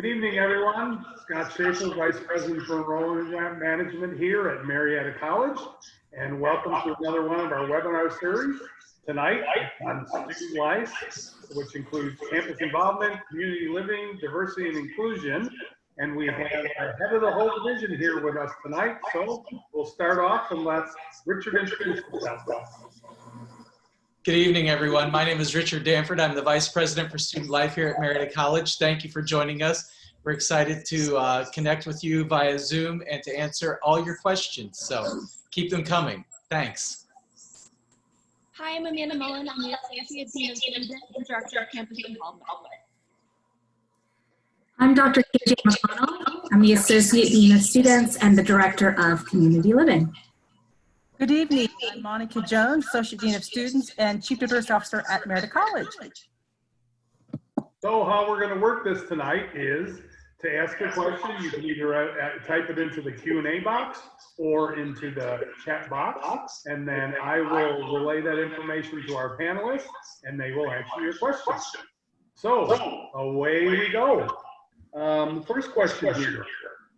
Good evening, everyone. Scott Schaefer, Vice President for Enrollment Management here at Marietta College, and welcome to another one of our webinar series tonight on student life, which includes campus involvement, community living, diversity and inclusion. And we have our head of the whole division here with us tonight. So we'll start off and let Richard introduce himself. Good evening, everyone. My name is Richard Danford. I'm the Vice President for Student Life here at Marietta College. Thank you for joining us. We're excited to connect with you via Zoom and to answer all your questions. So keep them coming. Thanks. Hi, I'm Amanda Mullen. I'm the Associate Dean of Students and Director of Campus Involvement. I'm Dr. KJ McConnell. I'm the Associate Dean of Students and the Director of Community Living. Good evening. I'm Monica Jones, Associate Dean of Students and Chief Diversity Officer at Marietta College. So how we're going to work this tonight is to ask a question. You can either type it into the Q&A box or into the chat box, and then I will relay that information to our panelists, and they will answer your questions. So away we go. The first question here.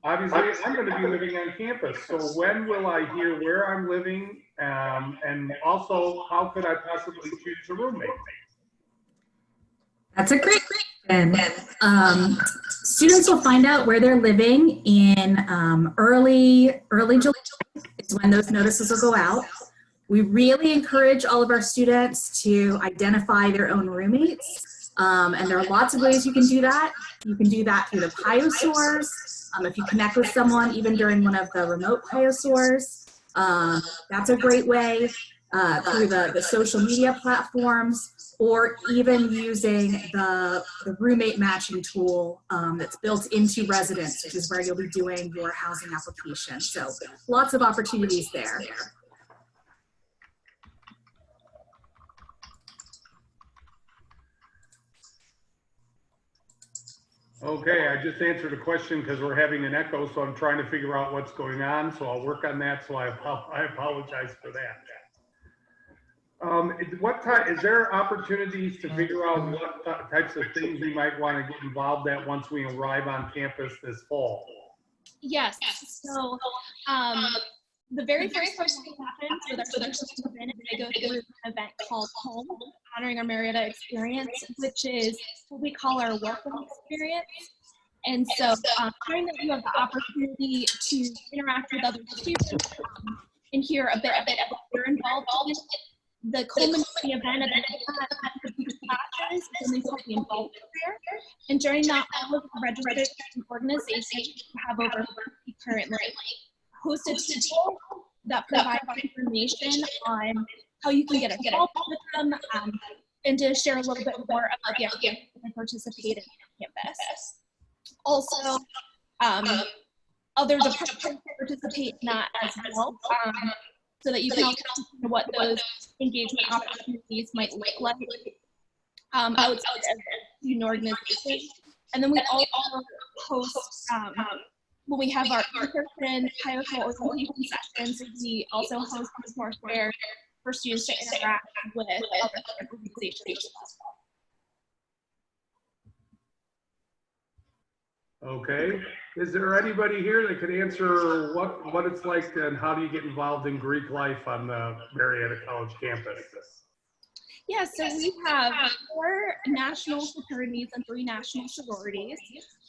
Obviously, I'm going to be living on campus, so when will I hear where I'm living, and also how could I possibly choose a roommate? That's a great question. Students will find out where they're living in early July is when those notices will go out. We really encourage all of our students to identify their own roommates, and there are lots of ways you can do that. You can do that through the Piyo stores. If you connect with someone, even during one of the remote Piyo stores, that's a great way, through the social media platforms, or even using the roommate matching tool that's built into Residence, which is where you'll be doing your housing application. So lots of opportunities there. Okay, I just answered a question because we're having an echo, so I'm trying to figure out what's going on. So I'll work on that. So I apologize for that. What time is there opportunities to figure out what types of things we might want to get involved at once we arrive on campus this fall? Yes. So the very first thing that happens with our students is they go through an event called Home, honoring our Marietta experience, which is what we call our welcome experience. And so during that, you have the opportunity to interact with other students and hear a bit of what they're involved in. The culminating event at the end of the classes is something called the Involvement Fair. And during that, all of the registered organizations have over 50 currently hosted people that provide information on how you can get involved with them, and to share a little bit more about the activities and participate in campus. Also, other departments participate in that as well, so that you can also see what those engagement opportunities might look like outside of student organization. And then we also host, when we have our in-person Piyo orientation sessions, we also host resource fair for students to interact with other organizations. Okay. Is there anybody here that could answer what it's like and how do you get involved in Greek life on the Marietta College campus? Yeah, so we have 4 national fraternities and 3 national sororities.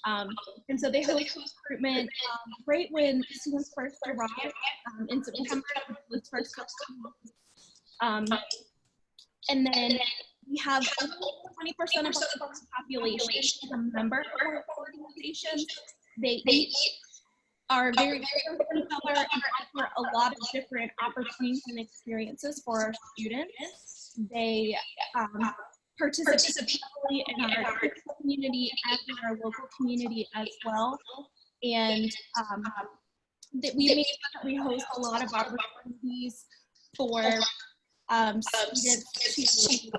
And so they host recruitment right when students first arrive in September. And then we have 20% of our population is a member of our organizations. They each are very different from each other and offer a lot of different opportunities and experiences for our students. They participate in our community and in our local community as well. And that we make sure that we host a lot of opportunities for students to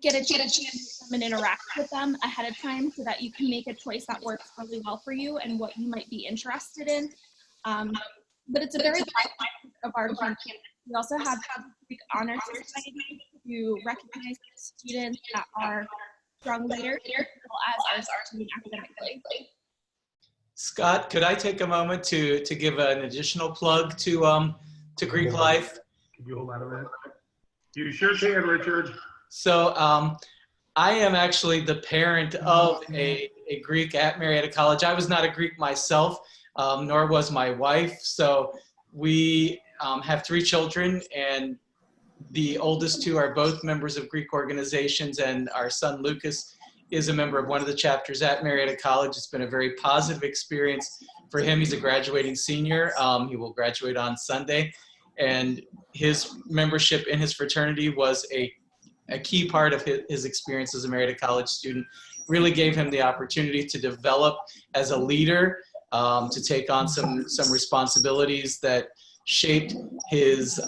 get a chance to meet them and interact with them ahead of time, so that you can make a choice that works really well for you and what you might be interested in. But it's a very wide of our campus. We also have Greek Honor Society to recognize students that are strong leader as well as our student academically. Scott, could I take a moment to give an additional plug to Greek Life? Could you hold that a minute? You sure can, Richard. So I am actually the parent of a Greek at Marietta College. I was not a Greek myself, nor was my wife. So we have 3 children, and the oldest 2 are both members of Greek organizations, and our son Lucas is a member of one of the chapters at Marietta College. It's been a very positive experience for him. He's a graduating senior. He will graduate on Sunday, and his membership in his fraternity was a key part of his experience as a Marietta College student. Really gave him the opportunity to develop as a leader, to take on some responsibilities that shaped his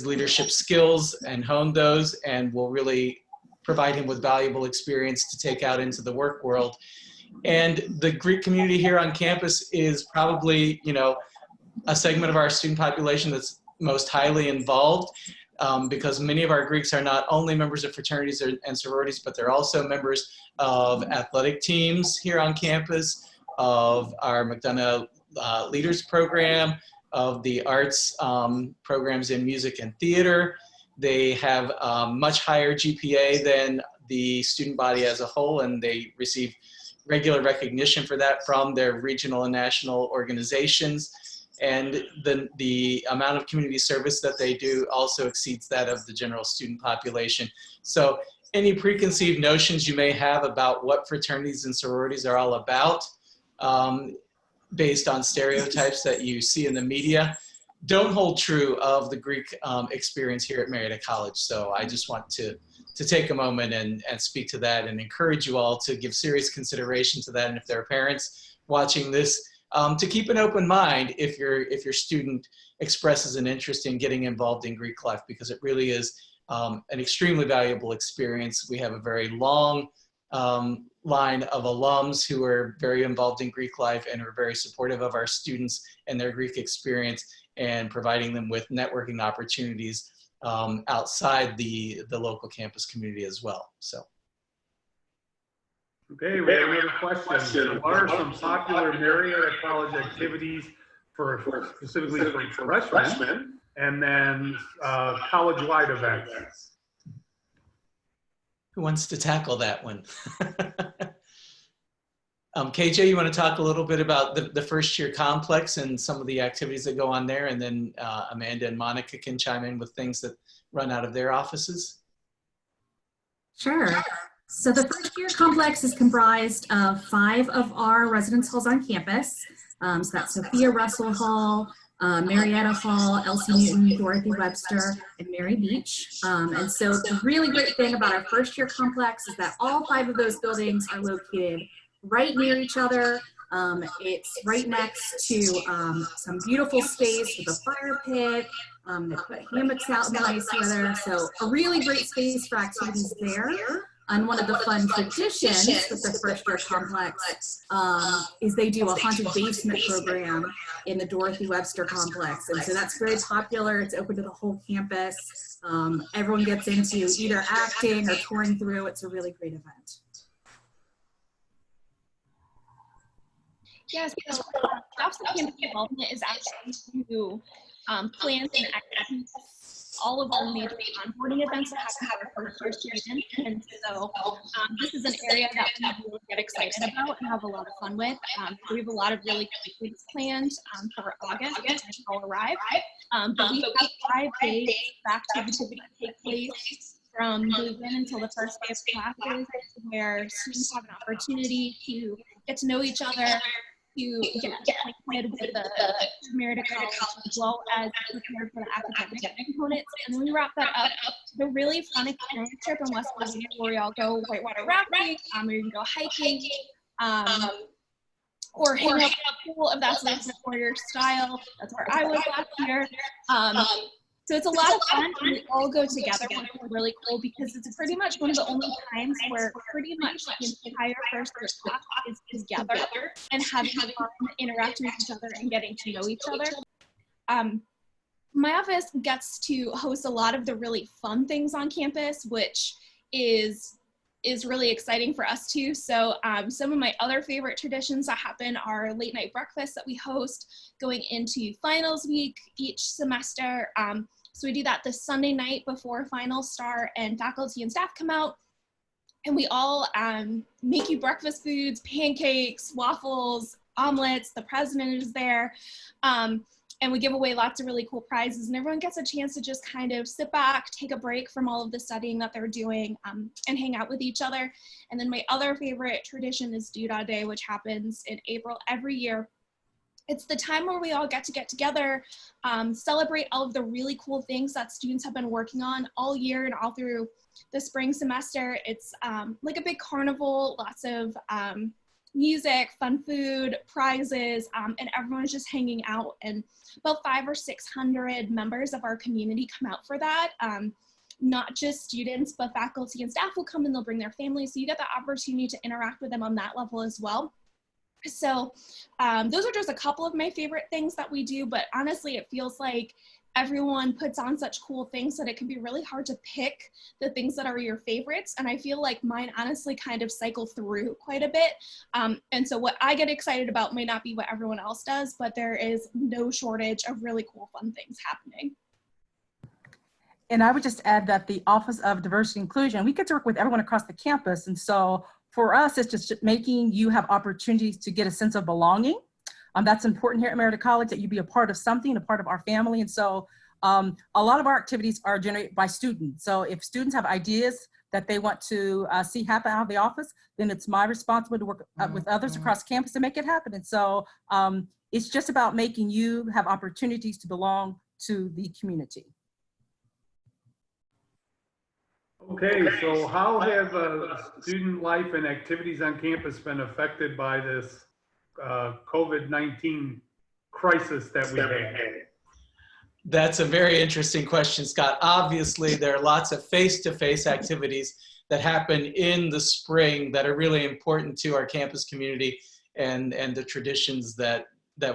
leadership skills and honed those, and will really provide him with valuable experience to take out into the work world. And the Greek community here on campus is probably, a segment of our student population that's most highly involved, because many of our Greeks are not only members of fraternities and sororities, but they're also members of athletic teams here on campus, of our McDonough Leaders Program, of the arts programs in music and theater. They have a much higher GPA than the student body as a whole, and they receive regular recognition for that from their regional and national organizations. And the amount of community service that they do also exceeds that of the general student population. So any preconceived notions you may have about what fraternities and sororities are all about, based on stereotypes that you see in the media, don't hold true of the Greek experience here at Marietta College. So I just want to take a moment and speak to that, and encourage you all to give serious consideration to that. And if there are parents watching this, to keep an open mind if your student expresses an interest in getting involved in Greek life, because it really is an extremely valuable experience. We have a very long line of alums who are very involved in Greek life and are very supportive of our students and their Greek experience, and providing them with networking opportunities outside the local campus community as well. So. Okay, we have another question. What are some popular Marietta College activities specifically for freshmen, and then college-wide events? Who wants to tackle that one? KJ, you want to talk a little bit about the first year complex and some of the activities that go on there, and then Amanda and Monica can chime in with things that run out of their offices? Sure. So the first year complex is comprised of 5 of our residence halls on campus. So that's Sophia Russell Hall, Marietta Hall, Elsie Newton, Dorothy Webster, and Mary Beach. And so the really great thing about our first year complex is that all 5 of those buildings are located right near each other. It's right next to some beautiful space with a fire pit. They put hammocks out in the nice weather. So a really great space for activities there. And one of the fun traditions with the first year complex is they do a haunted basement program in the Dorothy Webster complex. And so that's very popular. It's open to the whole campus. Everyone gets into either acting or touring through. It's a really great event. Yes, so Jobs and Campus Development is actually to plan and activities all of our major onboarding events that have to have our first year students. And so this is an area that we really get excited about and have a lot of fun with. We have a lot of really great things planned for August, which will arrive. But we have 5 days of activity take place from move-in until the first day of classes, where students have an opportunity to get to know each other, to get acquainted with the Marietta College, as well as prepare for the academic components. And then we wrap that up with a really fun experience trip in West Virginia, where we all go whitewater rafting, or you can go hiking, or hang out at the pool if that's more your style. That's where I was last year. So it's a lot of fun, and we all go together, which is really cool, because it's pretty much one of the only times where pretty much the entire first year class is together and having fun, interacting with each other, and getting to know each other. My office gets to host a lot of the really fun things on campus, which is is really exciting for us too. So some of my other favorite traditions that happen are late night breakfasts that we host going into finals week each semester. So we do that the Sunday night before finals start, and faculty and staff come out, and we all make you breakfast foods, pancakes, waffles, omelets. The president is there. And we give away lots of really cool prizes, and everyone gets a chance to just kind of sit back, take a break from all of the studying that they're doing, and hang out with each other. And then my other favorite tradition is Doodah Day, which happens in April every year. It's the time where we all get together, celebrate all of the really cool things that students have been working on all year and all through the spring semester. It's like a big carnival, lots of music, fun food, prizes, and everyone's just hanging out. And about 500 or 600 members of our community come out for that. Not just students, but faculty and staff will come and they'll bring their families. So you get the opportunity to interact with them on that level as well. So those are just a couple of my favorite things that we do, but honestly, it feels like everyone puts on such cool things that it can be really hard to pick the things that are your favorites. And I feel like mine honestly kind of cycle through quite a bit. And so what I get excited about may not be what everyone else does, but there is no shortage of really cool, fun things happening. And I would just add that the Office of Diversity and Inclusion, we get to work with everyone across the campus. And so for us, it's just making you have opportunities to get a sense of belonging. That's important here at Marietta College, that you be a part of something, a part of our family. And so a lot of our activities are generated by students. So if students have ideas that they want to see happen out of the office, then it's my responsibility to work with others across campus to make it happen. And so it's just about making you have opportunities to belong to the community. Okay, so how have student life and activities on campus been affected by this COVID-19 crisis that we had? That's a very interesting question, Scott. Obviously, there are lots of face-to-face activities that happen in the spring that are really important to our campus community and the traditions that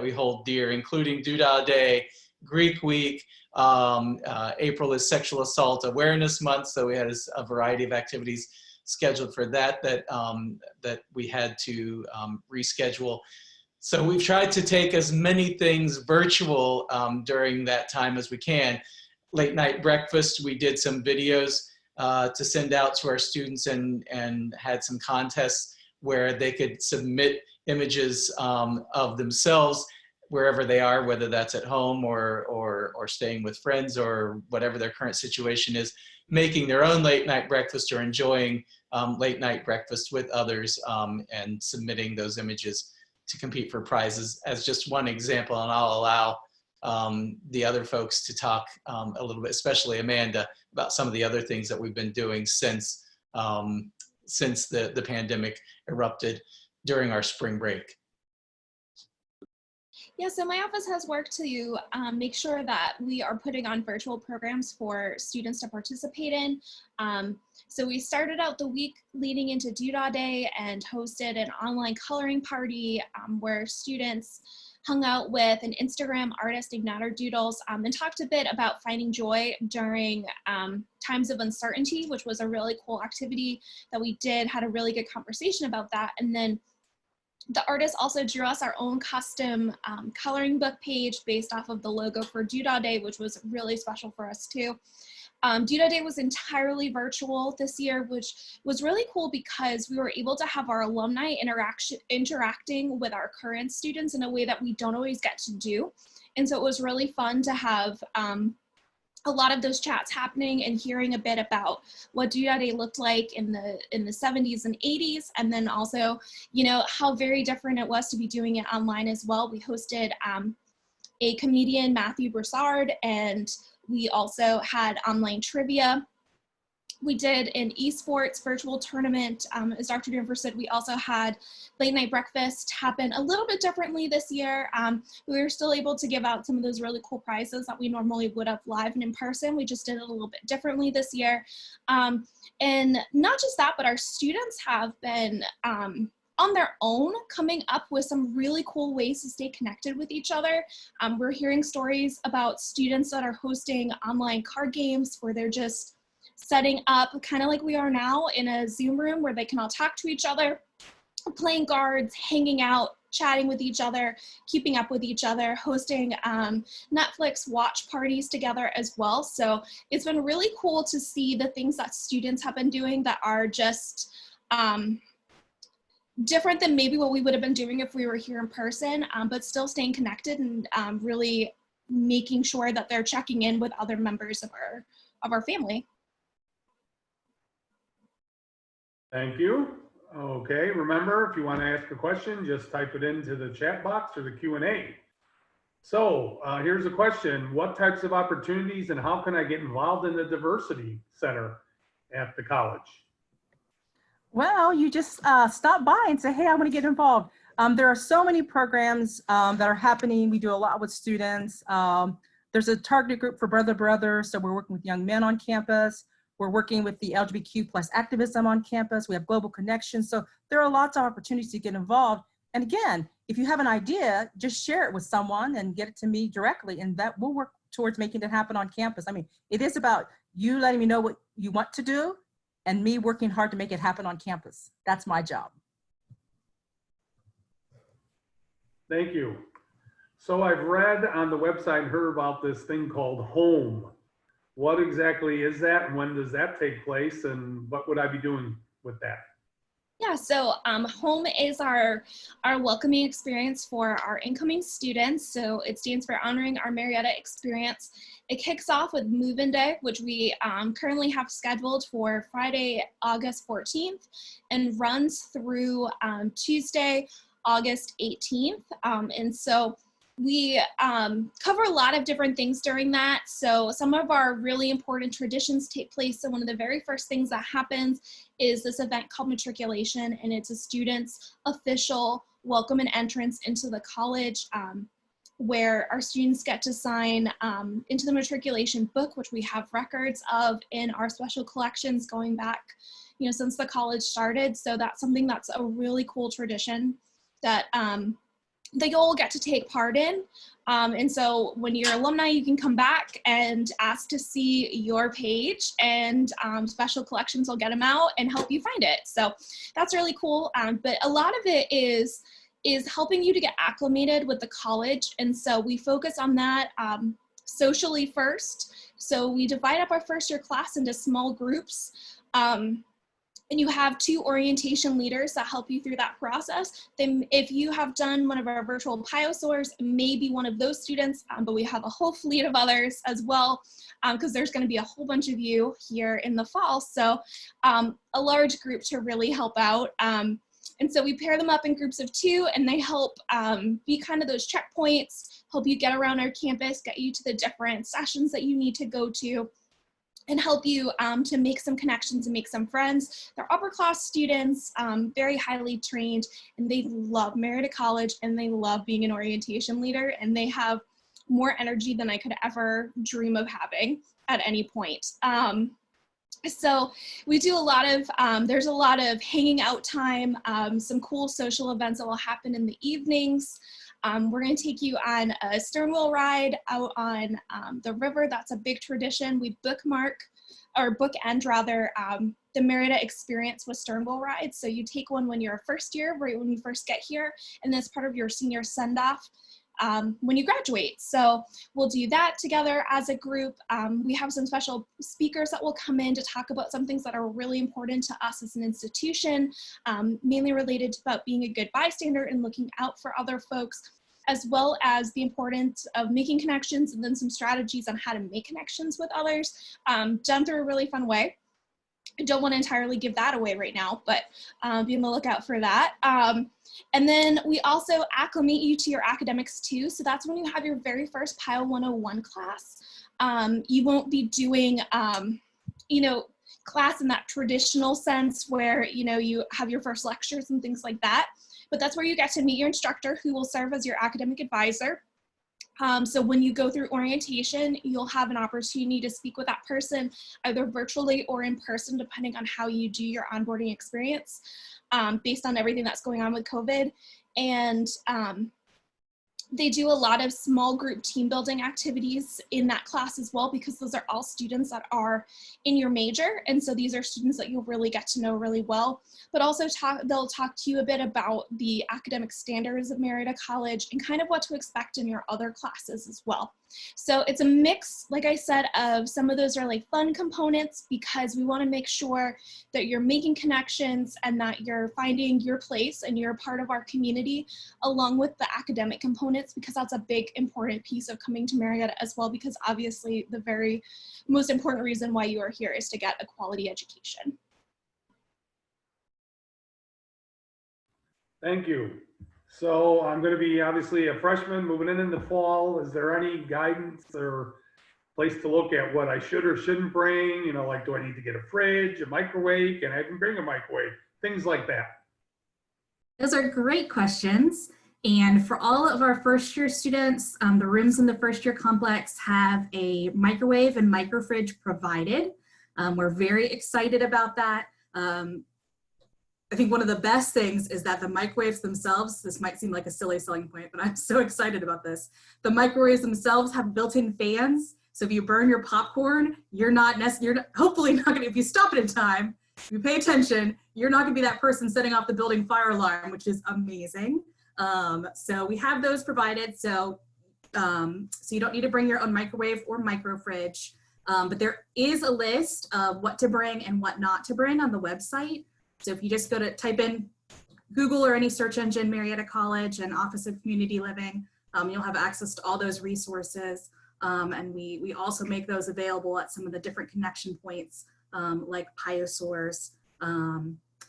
we hold dear, including Doodah Day, Greek Week. April is Sexual Assault Awareness Month, so we had a variety of activities scheduled for that we had to reschedule. So we've tried to take as many things virtual during that time as we can. Late night breakfast, we did some videos to send out to our students and had some contests where they could submit images of themselves wherever they are, whether that's at home or staying with friends or whatever their current situation is, making their own late night breakfast or enjoying late night breakfast with others and submitting those images to compete for prizes as just one example. And I'll allow the other folks to talk a little bit, especially Amanda, about some of the other things that we've been doing since the pandemic erupted during our spring break. Yeah, so my office has worked to make sure that we are putting on virtual programs for students to participate in. So we started out the week leading into Doodah Day and hosted an online coloring party where students hung out with an Instagram artist, Igniter Doodles, and talked a bit about finding joy during times of uncertainty, which was a really cool activity that we did, had a really good conversation about that. And then the artist also drew us our own custom coloring book page based off of the logo for Doodah Day, which was really special for us too. Doodah Day was entirely virtual this year, which was really cool because we were able to have our alumni interacting with our current students in a way that we don't always get to do. And so it was really fun to have a lot of those chats happening and hearing a bit about what Doodah Day looked like in the 70s and 80s, and then also, you know, how very different it was to be doing it online as well. We hosted a comedian, Matthew Broussard, and we also had online trivia. We did an esports virtual tournament. As Dr. Danforth said, we also had late night breakfast happen a little bit differently this year. We were still able to give out some of those really cool prizes that we normally would have live and in person. We just did it a little bit differently this year. And not just that, but our students have been on their own coming up with some really cool ways to stay connected with each other. We're hearing stories about students that are hosting online card games where they're just setting up kind of like we are now in a Zoom room where they can all talk to each other, playing cards, hanging out, chatting with each other, keeping up with each other, hosting Netflix watch parties together as well. So it's been really cool to see the things that students have been doing that are just different than maybe what we would have been doing if we were here in person, but still staying connected and really making sure that they're checking in with other members of our family. Thank you. Okay, remember, if you want to ask a question, just type it into the chat box or the Q&A. So here's a question. What types of opportunities and how can I get involved in the Diversity Center at the college? Well, you just stop by and say, hey, I want to get involved. There are so many programs that are happening. We do a lot with students. There's a targeted group for Brother, so we're working with young men on campus. We're working with the LGBTQ plus activism on campus. We have global connections. So there are lots of opportunities to get involved. And again, if you have an idea, just share it with someone and get it to me directly, and that will work towards making it happen on campus. I mean, it is about you letting me know what you want to do and me working hard to make it happen on campus. That's my job. Thank you. So I've read on the website and heard about this thing called HOME. What exactly is that and when does that take place and what would I be doing with that? Yeah, so HOME is our welcoming experience for our incoming students. So it stands for Honoring Our Marietta Experience. It kicks off with Move-In Day, which we currently have scheduled for Friday, August 14th, and runs through Tuesday, August 18th. And so we cover a lot of different things during that. So some of our really important traditions take place. So one of the very first things that happens is this event called matriculation, and it's a student's official welcome and entrance into the college, where our students get to sign into the matriculation book, which we have records of in our special collections going back, since the college started. So that's something that's a really cool tradition that they all get to take part in. And so when you're alumni, you can come back and ask to see your page, and special collections will get them out and help you find it. So that's really cool. But a lot of it is helping you to get acclimated with the college. And so we focus on that socially first. So we divide up our first year class into small groups. And you have 2 orientation leaders that help you through that process. Then if you have done one of our virtual Piyo soars, maybe one of those students, but we have a whole fleet of others as well, because there's gonna be a whole bunch of you here in the fall. So a large group to really help out. And so we pair them up in groups of 2, and they help be kind of those checkpoints, help you get around our campus, get you to the different sessions that you need to go to, and help you to make some connections and make some friends. They're upper class students, very highly trained, and they love Marietta College, and they love being an orientation leader, and they have more energy than I could ever dream of having at any point. So we do a lot of, there's a lot of hanging out time, some cool social events that will happen in the evenings. We're going to take you on a stern wheel ride out on the river. That's a big tradition. We bookend the Marietta experience with stern wheel rides. So you take one when you're a first year, right when you first get here, and that's part of your senior send-off when you graduate. So we'll do that together as a group. We have some special speakers that will come in to talk about some things that are really important to us as an institution, mainly related to about being a good bystander and looking out for other folks, as well as the importance of making connections, and then some strategies on how to make connections with others, done through a really fun way. I don't want to entirely give that away right now, but be on the lookout for that. And then we also acclimate you to your academics too. So that's when you have your very first Piyo 101 class. You won't be doing, class in that traditional sense where, you have your first lectures and things like that. But that's where you get to meet your instructor, who will serve as your academic advisor. So when you go through orientation, you'll have an opportunity to speak with that person, either virtually or in person, depending on how you do your onboarding experience, based on everything that's going on with COVID. And They do a lot of small group team building activities in that class as well, because those are all students that are in your major. And so these are students that you'll really get to know really well, but also they'll talk to you a bit about the academic standards of Marietta College and kind of what to expect in your other classes as well. So it's a mix, like I said, of some of those are like fun components, because we want to make sure that you're making connections and that you're finding your place and you're part of our community, along with the academic components, because that's a big important piece of coming to Marietta as well, because obviously the very most important reason why you are here is to get a quality education. Thank you. So I'm going to be obviously a freshman moving in the fall. Is there any guidance or place to look at what I should or shouldn't bring? You know, like, do I need to get a fridge, a microwave? Can I even bring a microwave? Things like that. Those are great questions. And for all of our first year students, the rooms in the first year complex have a microwave and micro fridge provided. We're very excited about that. I think one of the best things is that the microwaves themselves, this might seem like a silly selling point, but I'm so excited about this. The microwaves themselves have built-in fans. So if you burn your popcorn, you're hopefully not gonna, if you stop it in time, if you pay attention, you're not gonna be that person setting off the building fire alarm, which is amazing. So we have those provided. So you don't need to bring your own microwave or micro fridge, but there is a list of what to bring and what not to bring on the website. So if you just go to type in Google or any search engine, Marietta College and Office of Community Living, you'll have access to all those resources. And we also make those available at some of the different connection points, like Piyo stores.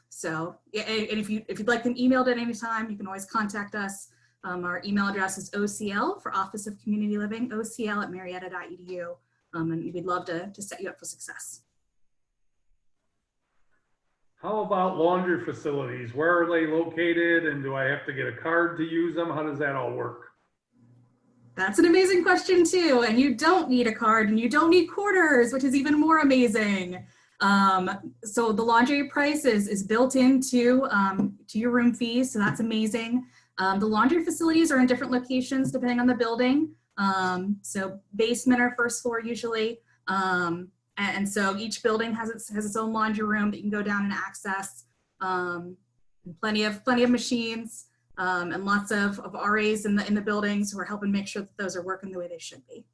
So yeah, and if you'd like them emailed at any time, you can always contact us. Our email address is OCL for Office of Community Living, ocl@marietta.edu. And we'd love to set you up for success. How about laundry facilities? Where are they located, and do I have to get a card to use them? How does that all work? That's an amazing question too. And you don't need a card and you don't need quarters, which is even more amazing. So the laundry price is built into to your room fees. So that's amazing. The laundry facilities are in different locations depending on the building. So basement or first floor usually. And so each building has its own laundry room that you can go down and access. Plenty of machines. And lots of RAs in the buildings who are helping make sure that those are working the way they should be.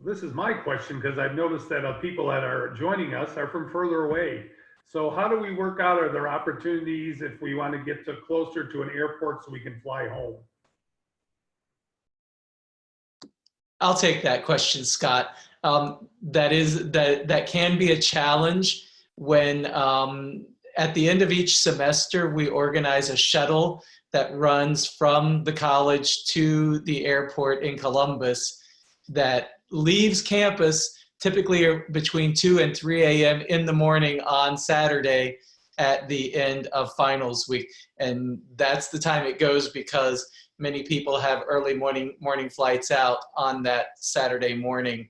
This is my question, because I've noticed that people that are joining us are from further away. So how do we work out, are there opportunities if we want to get closer to an airport so we can fly home? I'll take that question, Scott. That can be a challenge when at the end of each semester, we organize a shuttle that runs from the college to the airport in Columbus that leaves campus typically between 2 and 3 a.m. in the morning on Saturday at the end of finals week. And that's the time it goes because many people have early morning flights out on that Saturday morning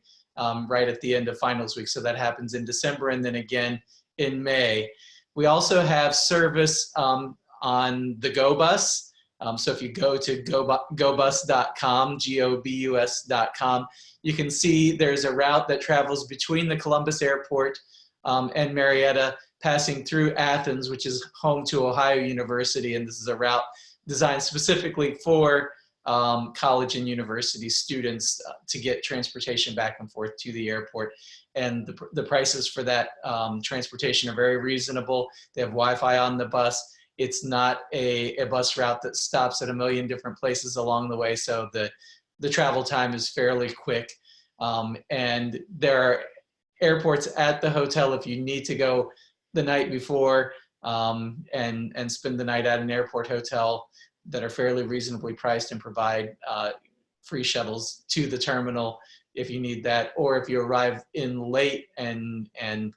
right at the end of finals week. So that happens in December and then again in May. We also have service on the Go Bus. So if you go to gobus.com, gobus.com, you can see there's a route that travels between the Columbus Airport and Marietta, passing through Athens, which is home to Ohio University. And this is a route designed specifically for college and university students to get transportation back and forth to the airport. And the prices for that transportation are very reasonable. They have Wi-Fi on the bus. It's not a bus route that stops at a million different places along the way, so the travel time is fairly quick. And there are airports at the hotel if you need to go the night before and spend the night at an airport hotel that are fairly reasonably priced and provide free shuttles to the terminal if you need that, or if you arrive in late and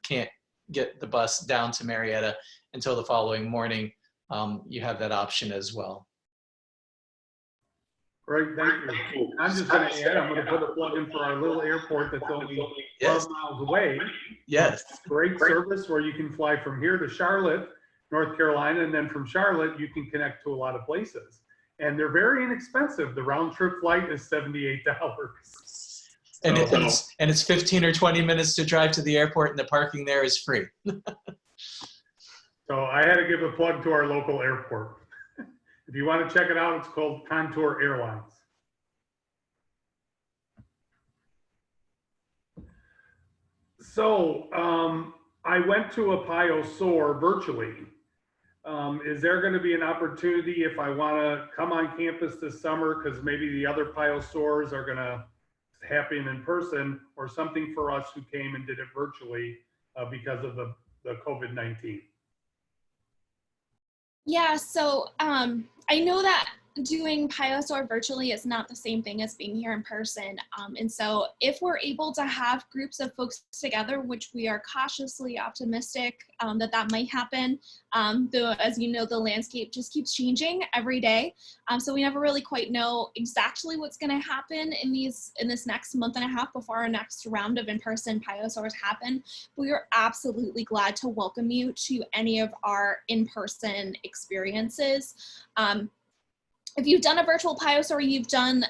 can't get the bus down to Marietta until the following morning, you have that option as well. Great, thank you. I'm just going to add, I'm going to put a plug in for our little airport that's only 12 miles away. Yes. Great service where you can fly from here to Charlotte North Carolina, and then from Charlotte, you can connect to a lot of places. And they're very inexpensive. The round trip flight is $78. And, So, it's 15 or 20 minutes to drive to the airport, and the parking there is free. so I had to give a plug to our local airport. If you want to check it out, it's called Contour Airlines. So I went to a Piyo SOAR virtually. Is there going to be an opportunity if I want to come on campus this summer, because maybe the other Piyo SOARs are going to happen in person, or something for us who came and did it virtually because of the COVID-19? Yeah, so I know that doing Piyo SOAR virtually is not the same thing as being here in person. And so if we're able to have groups of folks together, which we are cautiously optimistic that might happen, though, as you know, the landscape just keeps changing every day. So we never really quite know exactly what's going to happen in this next month and a half before our next round of in-person Piyo SOARs happen. We are absolutely glad to welcome you to any of our in-person experiences. If you've done a virtual Piyo SOAR, you've done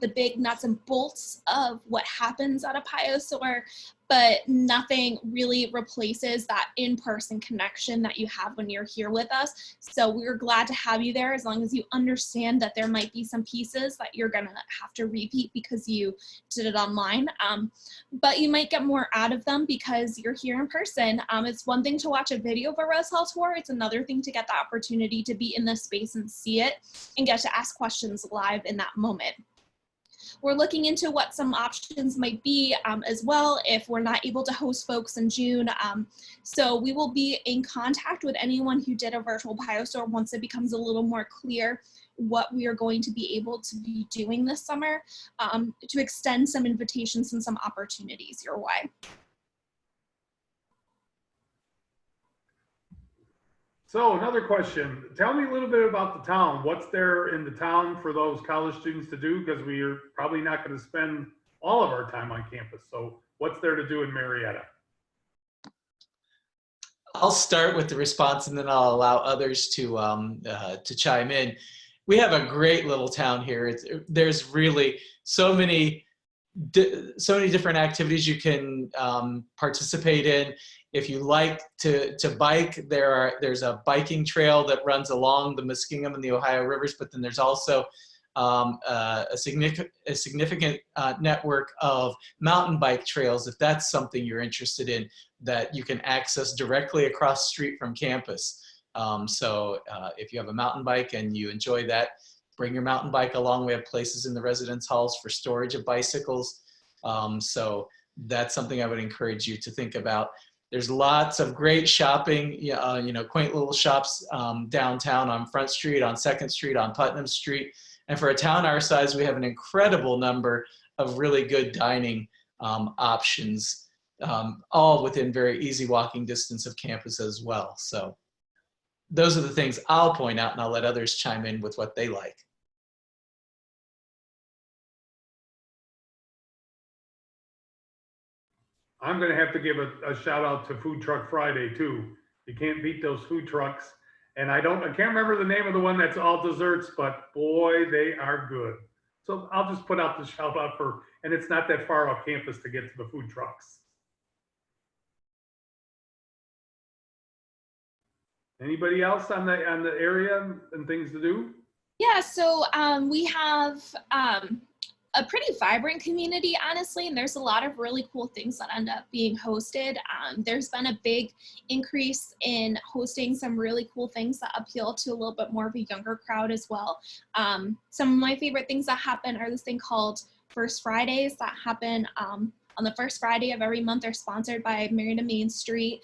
the big nuts and bolts of what happens at a Piyo SOAR, but nothing really replaces that in-person connection that you have when you're here with us. So we're glad to have you there, as long as you understand that there might be some pieces that you're gonna have to repeat because you did it online. But you might get more out of them because you're here in person. It's one thing to watch a video of a Rose Hall tour. It's another thing to get the opportunity to be in this space and see it and get to ask questions live in that moment. We're looking into what some options might be as well if we're not able to host folks in June. So we will be in contact with anyone who did a virtual Piyo SOAR once it becomes a little more clear what we are going to be able to be doing this summer, to extend some invitations and some opportunities your way. So another question, tell me a little bit about the town. What's there in the town for those college students to do? Because we are probably not going to spend all of our time on campus. So what's there to do in Marietta? I'll start with the response, and then I'll allow others to chime in. We have a great little town here. There's really so many different activities you can participate in. If you like to bike, there's a biking trail that runs along the Muskingum and the Ohio rivers, but then there's also a significant network of mountain bike trails, if that's something you're interested in, that you can access directly across the street from campus. So if you have a mountain bike and you enjoy that, bring your mountain bike along. We have places in the residence halls for storage of bicycles. So that's something I would encourage you to think about. There's lots of great shopping, quaint little shops downtown on Front Street, on 2nd Street, on Putnam Street. And for a town our size, we have an incredible number of really good dining options, all within very easy walking distance of campus as well. So those are the things I'll point out, and I'll let others chime in with what they like. I'm going to have to give a shout out to Food Truck Friday too. You can't beat those food trucks. And I can't remember the name of the one that's all desserts, but boy, they are good. So I'll just put out the shout out and it's not that far off campus to get to the food trucks. Anybody else on the area and things to do? Yeah, so we have a pretty vibrant community, honestly, and there's a lot of really cool things that end up being hosted. There's been a big increase in hosting some really cool things that appeal to a little bit more of a younger crowd as well. Some of my favorite things that happen are this thing called First Fridays that happen on the first Friday of every month. They're sponsored by Marietta Main Street.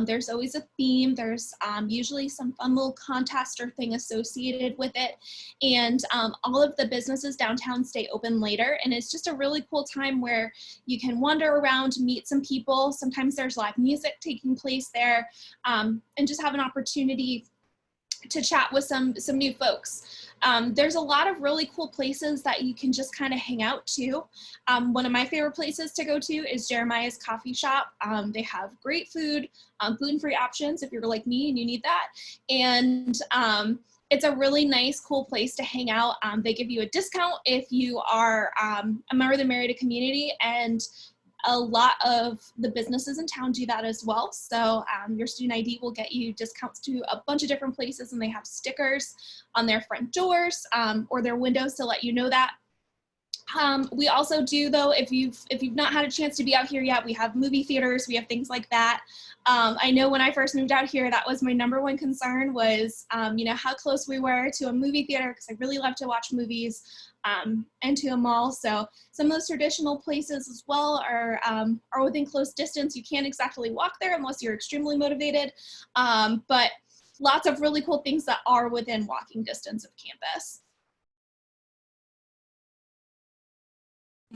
There's always a theme. There's usually some fun little contest or thing associated with it. And all of the businesses downtown stay open later. And it's just a really cool time where you can wander around, meet some people. Sometimes there's live music taking place there, and just have an opportunity to chat with some new folks. There's a lot of really cool places that you can just kind of hang out to. One of my favorite places to go to is Jeremiah's Coffee Shop. They have great food, gluten-free options if you're like me and you need that. And it's a really nice, cool place to hang out. They give you a discount if you are a member of the Marietta community, and a lot of the businesses in town do that as well. So your student ID will get you discounts to a bunch of different places, and they have stickers on their front doors or their windows to let you know that. We also do, though, if you've not had a chance to be out here yet, we have movie theaters, we have things like that. I know when I first moved out here, that was my #1 concern was, you know, how close we were to a movie theater, because I really love to watch movies, and to a mall. So some of those traditional places as well are within close distance. You can't exactly walk there unless you're extremely motivated, but lots of really cool things that are within walking distance of campus.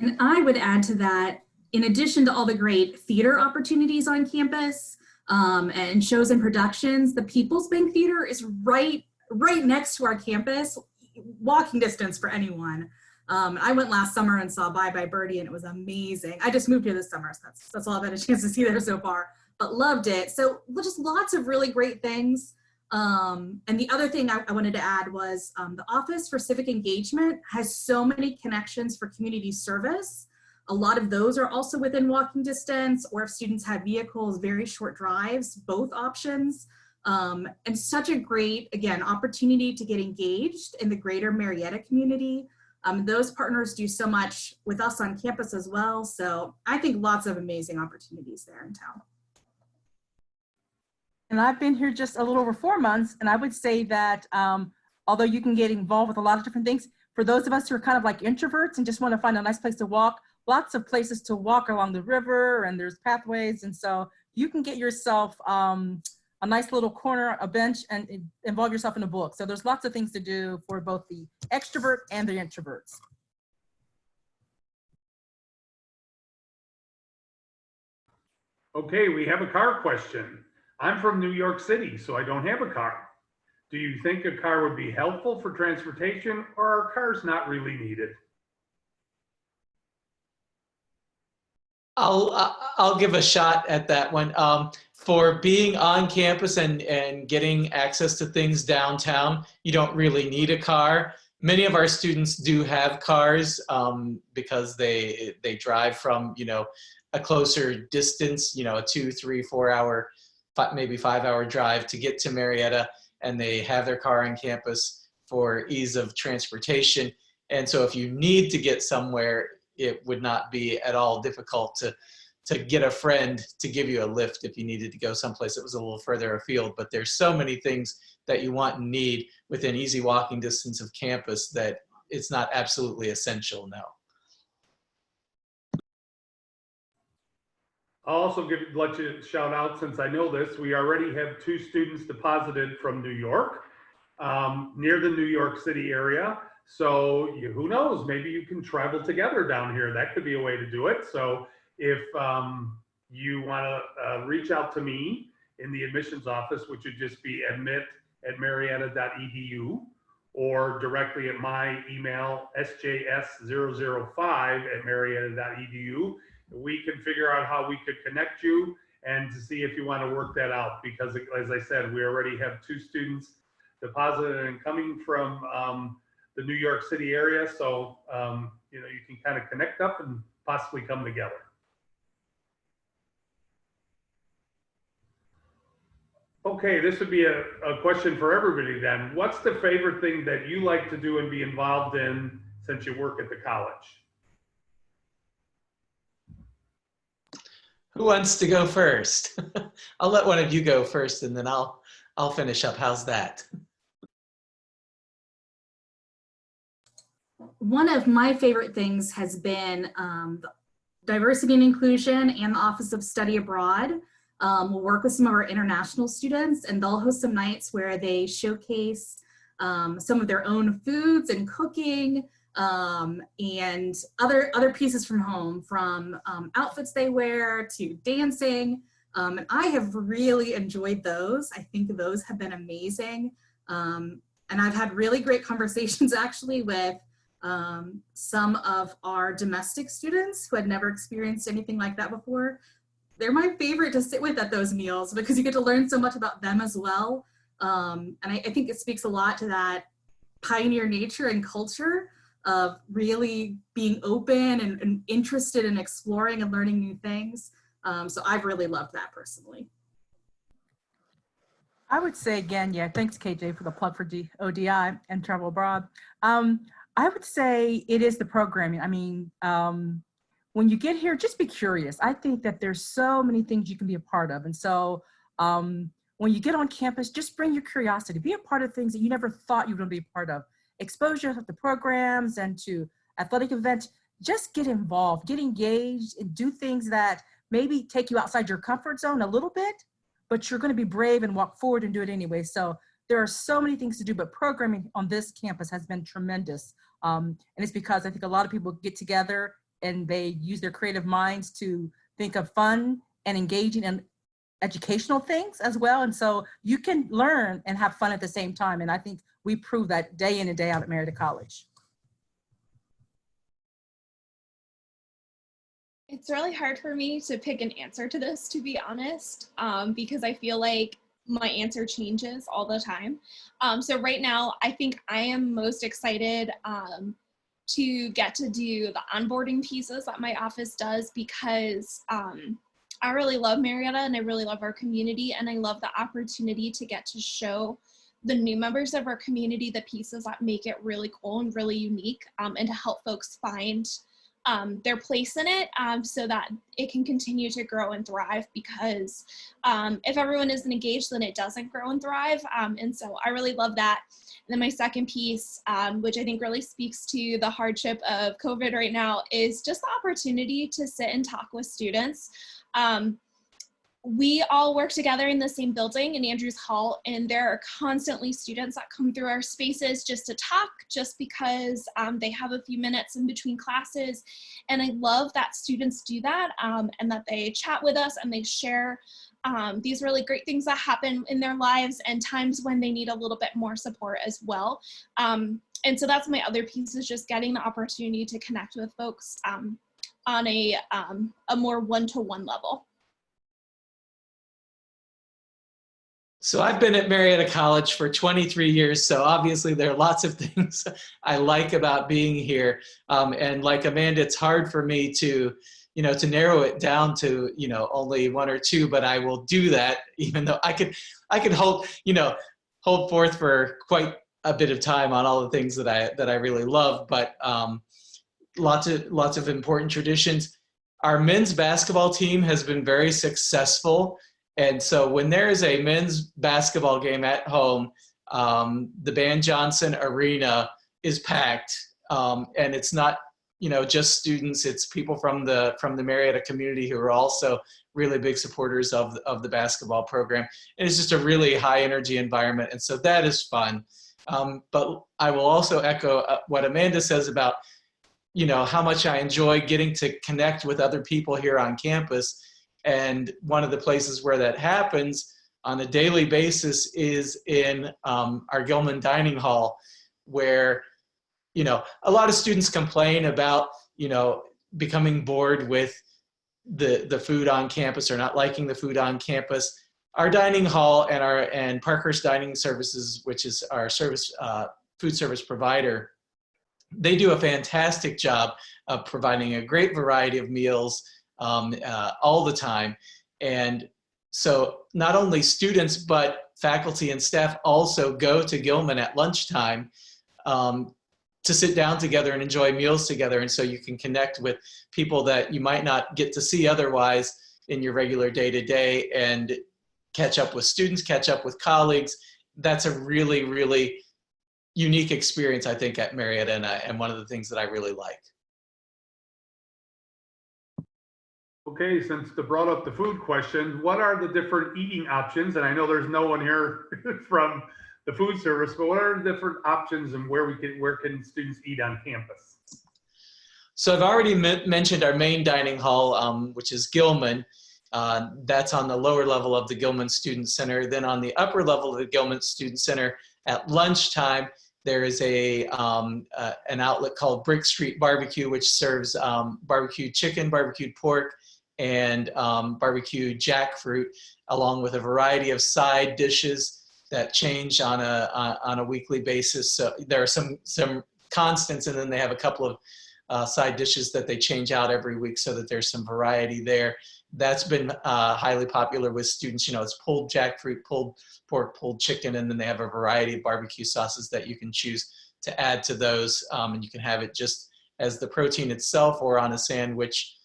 And I would add to that, in addition to all the great theater opportunities on campus and shows and productions, the People's Bank Theater is right next to our campus, walking distance for anyone. I went last summer and saw Bye Bye Birdie, and it was amazing. I just moved here this summer, so that's all I've had a chance to see there so far, but loved it. So just lots of really great things. And the other thing I wanted to add was the Office for Civic Engagement has so many connections for community service. A lot of those are also within walking distance, or if students have vehicles, very short drives, both options. And such a great, again, opportunity to get engaged in the greater Marietta community. Those partners do so much with us on campus as well. So I think lots of amazing opportunities there in town. And I've been here just a little over 4 months, and I would say that although you can get involved with a lot of different things, for those of us who are kind of like introverts and just want to find a nice place to walk, lots of places to walk along the river, and there's pathways, and so you can get yourself a nice little corner, a bench, and involve yourself in a book. So there's lots of things to do for both the extrovert and the introverts. Okay, we have a car question. I'm from New York City, so I don't have a car. Do you think a car would be helpful for transportation, or are cars not really needed? I'll give a shot at that one. For being on campus and getting access to things downtown, you don't really need a car. Many of our students do have cars because they drive from, you know, a closer distance, you know, a 2, 3, 4 hour, maybe 5 hour drive to get to Marietta, and they have their car on campus for ease of transportation. And so if you need to get somewhere, it would not be at all difficult to get a friend to give you a lift if you needed to go someplace that was a little further afield. But there's so many things that you want and need within easy walking distance of campus that it's not absolutely essential, no. I'll also let you shout out, since I know this, we already have 2 students deposited from New York, near the New York City area. So who knows, maybe you can travel together down here. That could be a way to do it. So if you want to reach out to me in the admissions office, which would just be admit@marietta.edu, or directly at my email, sjs005@marietta.edu, we can figure out how we could connect you and to see if you want to work that out. Because as I said, we already have 2 students deposited and coming from the New York City area. So, you know, you can kind of connect up and possibly come together. Okay, this would be a question for everybody then. What's the favorite thing that you like to do and be involved in since you work at the college? Who wants to go first? I'll let one of you go first, and then I'll finish up. How's that? One of my favorite things has been diversity and inclusion and the Office of Study Abroad. We'll work with some of our international students, and they'll host some nights where they showcase some of their own foods and cooking, and other pieces from home, from outfits they wear to dancing. And I have really enjoyed those. I think those have been amazing. And I've had really great conversations actually with some of our domestic students who had never experienced anything like that before. They're my favorite to sit with at those meals because you get to learn so much about them as well. And I think it speaks a lot to that pioneer nature and culture of really being open and interested in exploring and learning new things. So I've really loved that personally. I would say again, yeah, thanks KJ for the plug for ODI and Travel Abroad. I would say it is the programming. I mean, when you get here, just be curious. I think that there's so many things you can be a part of. And so when you get on campus, just bring your curiosity. Be a part of things that you never thought you were going to be a part of. Expose yourself to programs and to athletic events. Just get involved, get engaged, and do things that maybe take you outside your comfort zone a little bit, but you're going to be brave and walk forward and do it anyway. So there are so many things to do, but programming on this campus has been tremendous. And it's because I think a lot of people get together and they use their creative minds to think of fun and engaging and educational things as well. And so you can learn and have fun at the same time. And I think we prove that day in and day out at Marietta College. It's really hard for me to pick an answer to this, to be honest, because I feel like my answer changes all the time. So right now, I think I am most excited to get to do the onboarding pieces that my office does because I really love Marietta and I really love our community, and I love the opportunity to get to show the new members of our community the pieces that make it really cool and really unique, and to help folks find their place in it so that it can continue to grow and thrive, because if everyone isn't engaged, then it doesn't grow and thrive. And so I really love that. And then my second piece, which I think really speaks to the hardship of COVID right now, is just the opportunity to sit and talk with students. We all work together in the same building in Andrews Hall, and there are constantly students that come through our spaces just to talk, just because they have a few minutes in between classes. And I love that students do that, and that they chat with us and they share these really great things that happen in their lives and times when they need a little bit more support as well. And so that's my other piece, is just getting the opportunity to connect with folks on a more one-to-one level. So I've been at Marietta College for 23 years, so obviously there are lots of things I like about being here. And like Amanda, it's hard for me to, to narrow it down to, only one or two, but I will do that, even though I could hold forth for quite a bit of time on all the things that I really love, but lots of important traditions. Our men's basketball team has been very successful. And so when there is a men's basketball game at home, the Van Johnson Arena is packed, and it's not, just students. It's people from the Marietta community who are also really big supporters of the basketball program. And it's just a really high energy environment, and so that is fun. But I will also echo what Amanda says about, how much I enjoy getting to connect with other people here on campus. And one of the places where that happens on a daily basis is in our Gilman Dining Hall, where, a lot of students complain about, becoming bored with the food on campus or not liking the food on campus. Our dining hall and Parkhurst Dining Services, which is our food service provider, they do a fantastic job of providing a great variety of meals all the time. And so not only students, but faculty and staff also go to Gilman at lunchtime to sit down together and enjoy meals together. And so you can connect with people that you might not get to see otherwise in your regular day-to-day, and catch up with students, catch up with colleagues. That's a really, really unique experience, I think, at Marietta, and one of the things that I really like. Okay, since they brought up the food question, what are the different eating options? And I know there's no one here from the food service, but what are the different options and where can students eat on campus? So I've already mentioned our main dining hall, which is Gilman. That's on the lower level of the Gilman Student Center. Then on the upper level of the Gilman Student Center At lunchtime, there is an outlet called Brick Street Barbecue, which serves barbecued chicken, barbecued pork, and barbecued jackfruit, along with a variety of side dishes that change on a weekly basis. So there are some constants, and then they have a couple of side dishes that they change out every week so that there's some variety there. That's been highly popular with students. You know, it's pulled jackfruit, pulled pork, pulled chicken, and then they have a variety of barbecue sauces that you can choose to add to those. And you can have it just as the protein itself or on a sandwich,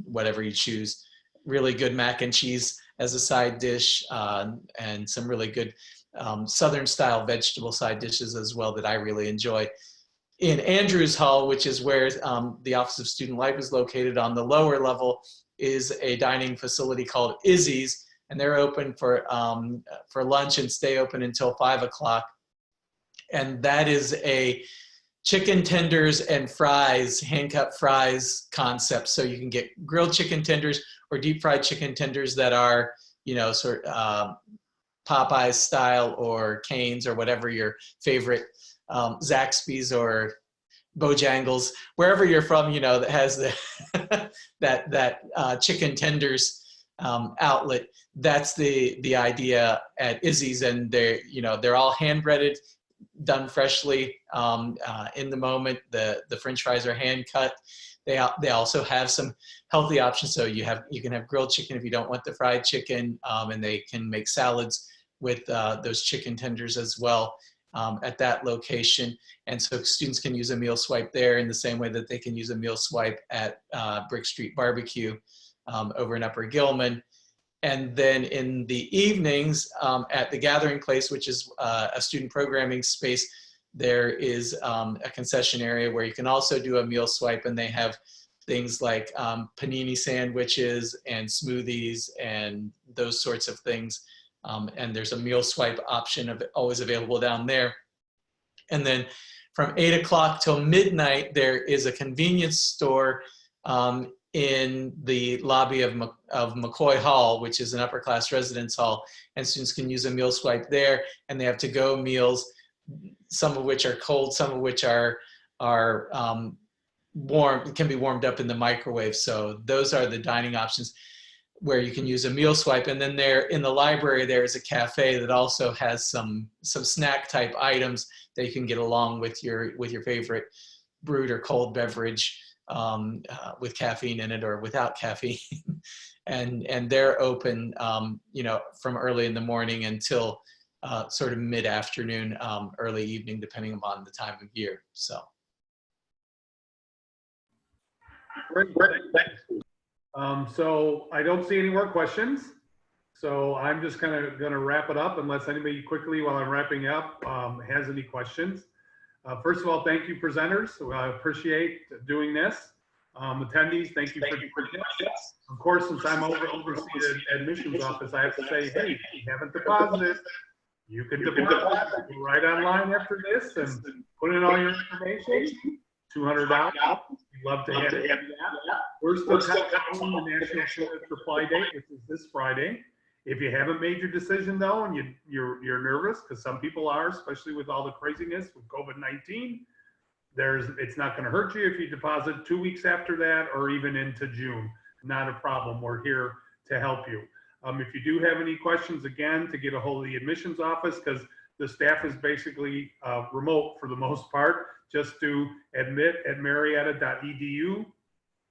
whatever you choose. Really good mac and cheese as a side dish, and some really good Southern style vegetable side dishes as well that I really enjoy. In Andrews Hall, which is where the Office of Student Life is located, on the lower level is a dining facility called Izzy's, and they're open for lunch and stay open until 5 o'clock. And that is a chicken tenders and fries, hand-cut fries concept. So you can get grilled chicken tenders or deep fried chicken tenders that are, you know, sort of Popeyes style or Cane's or whatever your favorite, Zaxby's or Bojangles, wherever you're from, you know, that has the that chicken tenders outlet. That's the idea at Izzy's, and they're all hand breaded, done freshly in the moment. The French fries are hand cut. They also have some healthy options. So you can have grilled chicken if you don't want the fried chicken, and they can make salads with those chicken tenders as well at that location. And so students can use a meal swipe there in the same way that they can use a meal swipe at Brick Street Barbecue over in Upper Gilman. And then in the evenings at the Gathering Place, which is a student programming space, there is a concession area where you can also do a meal swipe, and they have things like panini sandwiches and smoothies and those sorts of things. And there's a meal swipe option always available down there. And then from 8 o'clock till midnight, there is a convenience store in the lobby of McCoy Hall, which is an upper class residence hall, and students can use a meal swipe there, and they have to-go meals, some of which are cold, some of which are warm, can be warmed up in the microwave. So those are the dining options where you can use a meal swipe. And then there in the library, there is a cafe that also has some snack type items that you can get along with your favorite brewed or cold beverage with caffeine in it or without caffeine. and they're open, you know, from early in the morning until sort of mid-afternoon, early evening, depending upon the time of year. So. Great. So I don't see any more questions. So I'm just kind of going to wrap it up unless anybody quickly, while I'm wrapping up, has any questions. First of all, thank you, presenters. I appreciate doing this. Attendees, thank you for doing this. Of course, since I'm overseeing the admissions office, I have to say, hey, if you haven't deposited, you can deposit right online after this and put in all your information. $200. We'd love to have that. We're still counting the National Student Reply Date, which is this Friday. If you haven't made your decision though, and you're nervous, because some people are, especially with all the craziness with COVID-19, it's not going to hurt you if you deposit 2 weeks after that or even into June. Not a problem. We're here to help you. If you do have any questions, again, to get a hold of the admissions office, because the staff is basically remote for the most part, just do admit@marietta.edu.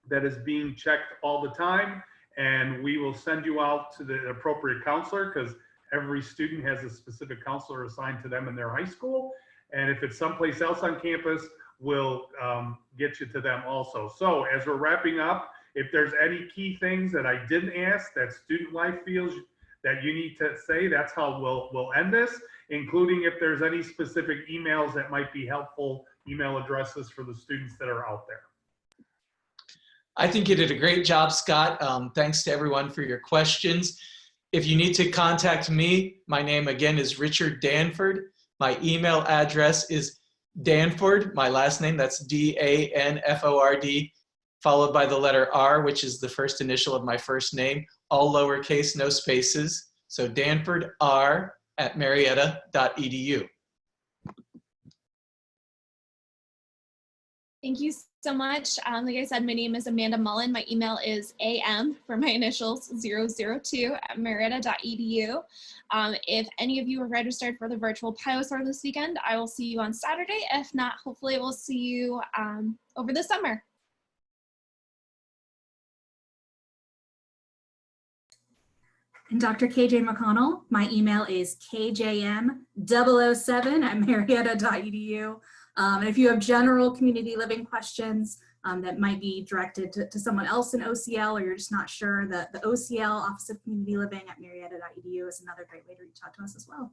That is being checked all the time, and we will send you out to the appropriate counselor, because every student has a specific counselor assigned to them in their high school. And if it's someplace else on campus, we'll get you to them also. So as we're wrapping up, if there's any key things that I didn't ask that Student Life feels that you need to say, that's how we'll end this, including if there's any specific emails that might be helpful, email addresses for the students that are out there. I think you did a great job, Scott. Thanks to everyone for your questions. If you need to contact me, my name again is Richard Danford. My email address is Danford, my last name, that's D-A-N-F-O-R-D, followed by the letter R, which is the first initial of my first name, all lowercase, no spaces. So danfordr@marietta.edu. Thank you so much. Like I said, my name is Amanda Mullen. My email is am for my initials 002@marietta.edu. If any of you are registered for the virtual Piyo Store this weekend, I will see you on Saturday. If not, hopefully we'll see you over the summer. And Dr. KJ McConnell, my email is kjm007@marietta.edu. And if you have general community living questions that might be directed to someone else in OCL, or you're just not sure, the OCL Office of Community Living at marietta.edu is another great way to reach out to us as well.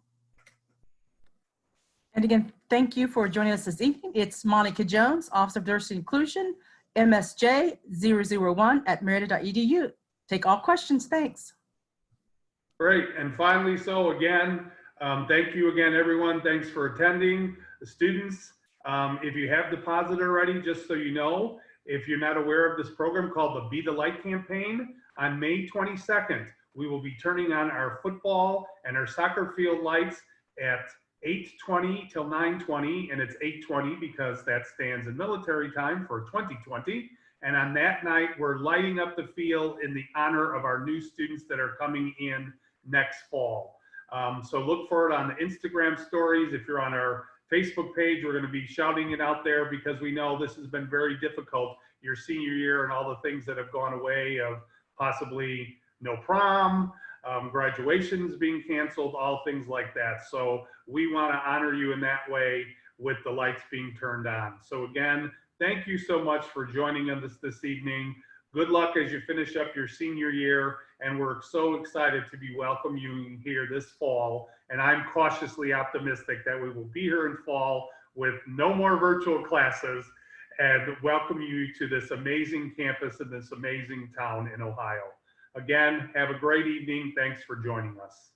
And again, thank you for joining us this evening. It's Monica Jones, Office of Diversity and Inclusion, MSJ 001@marietta.edu. Take all questions. Thanks. Great. And finally, so again, thank you again, everyone. Thanks for attending. The students, if you have deposited already, just so you know, if you're not aware of this program called the Be the Light campaign, on May 22nd, we will be turning on our football and our soccer field lights at 8:20 till 9:20, and it's 8:20 because that stands in military time for 2020. And on that night, we're lighting up the field in the honor of our new students that are coming in next fall. So look for it on the Instagram stories. If you're on our Facebook page, we're going to be shouting it out there because we know this has been very difficult, your senior year and all the things that have gone away, of possibly no prom, graduations being canceled, all things like that. So we want to honor you in that way with the lights being turned on. So again, thank you so much for joining us this evening. Good luck as you finish up your senior year, and we're so excited to be welcoming you here this fall. And I'm cautiously optimistic that we will be here in fall with no more virtual classes and welcome you to this amazing campus in this amazing town in Ohio. Again, have a great evening. Thanks for joining us.